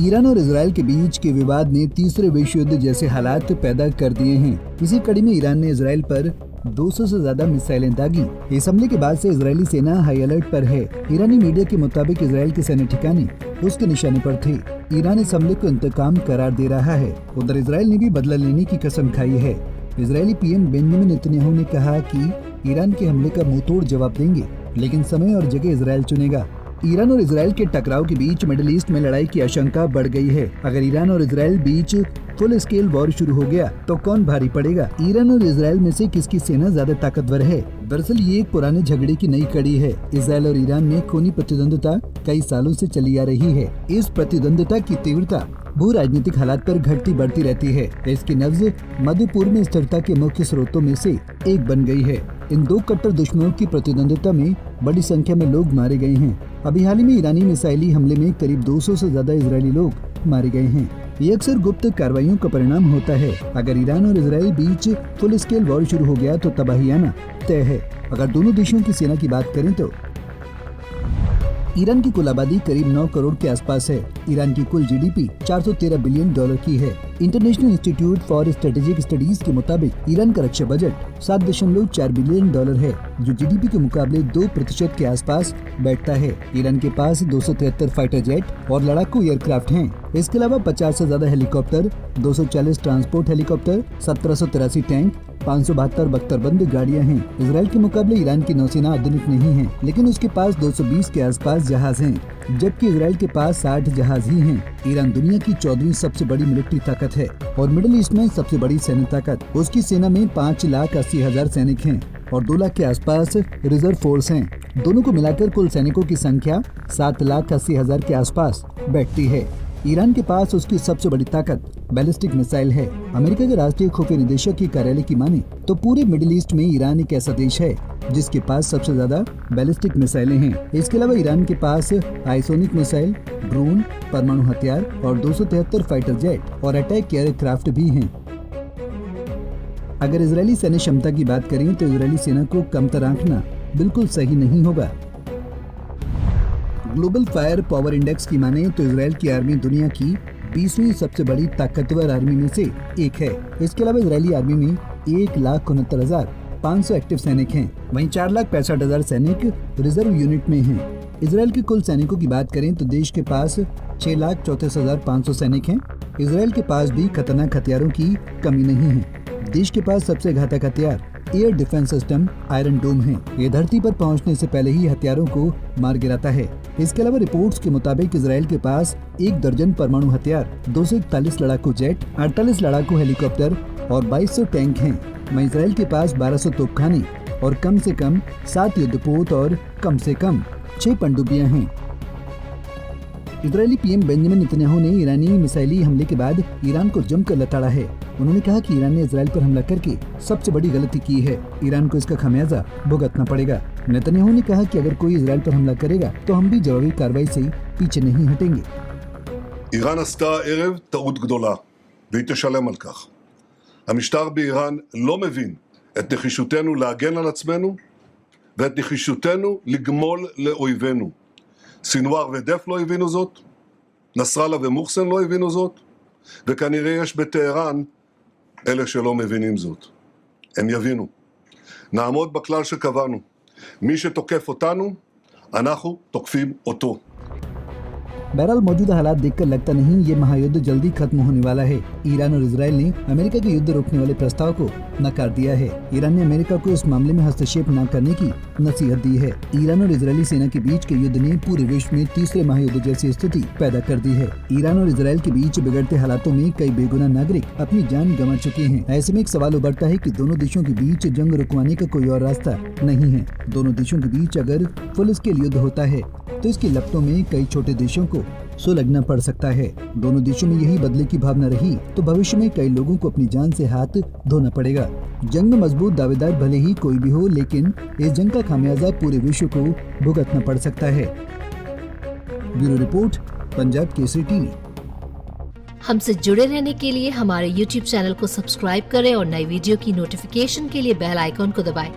Iran और Israel के बीच के विवाद ने तीसरे विश्व युद्ध जैसे हालात पैदा कर दिए हैं। इसी कड़ी में ईरान ने इजराइल पर 200 से ज्यादा मिसाइलें दागी। इस हमले के बाद से इजरायली सेना हाई अलर्ट पर है। ईरानी मीडिया के मुताबिक इजराइल के सैन्य ठिकाने उसके निशाने पर थे। ईरान इस हमले को इंतकाम करार दे रहा है। उधर इजराइल ने भी बदला लेने की कसम खाई है। इजरायली पीएम बेंजामिन नेतन्याहू ने कहा कि ईरान के हमले का मुंहतोड़ जवाब देंगे, लेकिन समय और जगह इजराइल चुनेगा। ईरान और इजराइल के टकराव के बीच मिडिल ईस्ट में लड़ाई की आशंका बढ़ गई है। अगर ईरान और इजराइल बीच फुल स्केल वॉर शुरू हो गया तो कौन भारी पड़ेगा? ईरान और इजराइल में से किसकी सेना ज्यादा ताकतवर है? दरअसल ये एक पुराने झगड़े की नई कड़ी है। इजराइल और ईरान में खूनी प्रतिद्वंदता कई सालों से चली आ रही है। इस प्रतिद्वंदता की तीव्रता भू राजनीतिक हालात पर घटती बढ़ती रहती है। इसकी नब्ज मध्य पूर्व में स्थिरता के मुख्य स्रोतों में से एक बन गई है। इन दो कट्टर दुश्मनों की प्रतिद्वंदिता में बड़ी संख्या में लोग मारे गए हैं। अभी हाल ही में ईरानी मिसाइली हमले में करीब 200 से ज्यादा इजरायली लोग मारे गए हैं। ये अक्सर गुप्त कार्रवाइयों का परिणाम होता है। अगर ईरान और इजराइल बीच फुल स्केल वॉर शुरू हो गया तो तबाही आना तय है। अगर दोनों देशों की सेना की बात करें तो ईरान की कुल आबादी करीब 9 करोड़ के आसपास है। ईरान की कुल जीडीपी 413 बिलियन डॉलर की है। International institute for strategic studies के मुताबिक ईरान का रक्षा बजट 7.4 बिलियन डॉलर है, जो जीडीपी के मुकाबले 2% के आसपास बैठता है। ईरान के पास 273 फाइटर जेट और लड़ाकू एयरक्राफ्ट हैं। इसके अलावा 50 से ज्यादा हेलीकॉप्टर, 240 ट्रांसपोर्ट हेलीकॉप्टर, 1783 टैंक, 572 बख्तरबंद गाड़ियां हैं। इजराइल के मुकाबले ईरान की नौसेना आधुनिक नहीं है, लेकिन उसके पास 220 के आसपास जहाज हैं, जबकि इजराइल के पास 60 जहाज ही हैं। ईरान दुनिया की 14वीं सबसे बड़ी मिलिट्री ताकत है और मिडिल ईस्ट में सबसे बड़ी सैन्य ताकत। उसकी सेना में 5,80,000 सैनिक हैं और 2 लाख के आसपास रिजर्व फोर्स हैं। दोनों को मिलाकर कुल सैनिकों की संख्या 7,80,000 के आसपास बैठती है। ईरान के पास उसकी सबसे बड़ी ताकत बैलिस्टिक मिसाइल है। अमेरिका के राष्ट्रीय खुफिया निदेशक के कार्यालय की माने तो पूरे मिडिल ईस्ट में ईरान एक ऐसा देश है जिसके पास सबसे ज्यादा बैलिस्टिक मिसाइलें हैं। इसके अलावा ईरान के पास आइसोनिक मिसाइल, ड्रोन, परमाणु हथियार और 273 फाइटर जेट और अटैक एयरक्राफ्ट भी हैं। अगर इजरायली सैन्य क्षमता की बात करें तो इजरायली सेना को कमतर आंकना बिल्कुल सही नहीं होगा। ग्लोबल फायर पावर इंडेक्स की माने तो इजराइल की आर्मी दुनिया की 20वीं सबसे बड़ी ताकतवर आर्मी में से एक है। इसके अलावा इजरायली आर्मी में 1,69,500 एक्टिव सैनिक हैं। वहीं 4,65,000 सैनिक रिजर्व यूनिट में हैं। इजराइल के कुल सैनिकों की बात करें तो देश के पास 6,34,500 सैनिक हैं। इजराइल के पास भी खतरनाक हथियारों की कमी नहीं है। देश के पास सबसे घातक हथियार एयर डिफेंस सिस्टम आयरन डोम है। ये धरती पर पहुंचने से पहले ही हथियारों को मार गिराता है। इसके अलावा रिपोर्ट्स के मुताबिक इजराइल के पास 1 दर्जन परमाणु हथियार, 241 लड़ाकू जेट, 48 लड़ाकू हेलीकॉप्टर और 2200 टैंक हैं। वहीं इजराइल के पास 1200 तोपखाने और कम से कम 7 युद्धपोत और कम से कम 6 पनडुब्बियां हैं। इजरायली पीएम बेंजामिन नेतन्याहू ने ईरानी मिसाइली हमले के बाद ईरान को जमकर लताड़ा है। उन्होंने कहा कि ईरान ने इजराइल पर हमला करके सबसे बड़ी गलती की है। ईरान को इसका खामियाजा भुगतना पड़ेगा। नेतन्याहू ने कहा कि अगर कोई इजराइल पर हमला करेगा तो हम भी जवाबी कार्रवाई से पीछे नहीं हटेंगे। איראן עשתה הערב טעות גדולה, והיא תשלם על כך. המשטר באיראן לא מבין את נחישותנו להגן על עצמנו ואת נחישותנו לגמול לאויבינו. סינואר ודף לא הבינו זאת, נסראללה ומוחסן לא הבינו זאת, וכנראה יש בטהרן אלה שלא מבינים זאת. הם יבינו. נעמוד בכלל שקבענו. מי שתוקף אותנו, אנחנו תוקפים אותו. बहरहाल मौजूदा हालात देखकर लगता नहीं ये महायुद्ध जल्दी खत्म होने वाला है। ईरान और इजराइल ने अमेरिका के युद्ध रोकने वाले प्रस्ताव को नकार दिया है। ईरान ने अमेरिका को इस मामले में हस्तक्षेप न करने की नसीहत दी है। ईरान और इजरायली सेना के बीच के युद्ध ने पूरे विश्व में तीसरे महायुद्ध जैसी स्थिति पैदा कर दी है। ईरान और इजराइल के बीच बिगड़ते हालातों में कई बेगुनाह नागरिक अपनी जान गंवा चुके हैं। ऐसे में एक सवाल उभरता है कि दोनों देशों के बीच जंग रुकवाने का कोई और रास्ता नहीं है। दोनों देशों के बीच अगर फुल स्केल युद्ध होता है तो इसकी लपटों में कई छोटे देशों को सुलगना पड़ सकता है। दोनों देशों में यही बदले की भावना रही तो भविष्य में कई लोगों को अपनी जान से हाथ धोना पड़ेगा। जंग में मजबूत दावेदार भले ही कोई भी हो, लेकिन इस जंग का खामियाजा पूरे विश्व को भुगतना पड़ सकता है। Bureau report, Punjab Kesari TV. हमसे जुड़े रहने के लिए हमारे YouTube चैनल को सब्सक्राइब करें और नई वीडियो की नोटिफिकेशन के लिए बेल आइकॉन को दबाएं।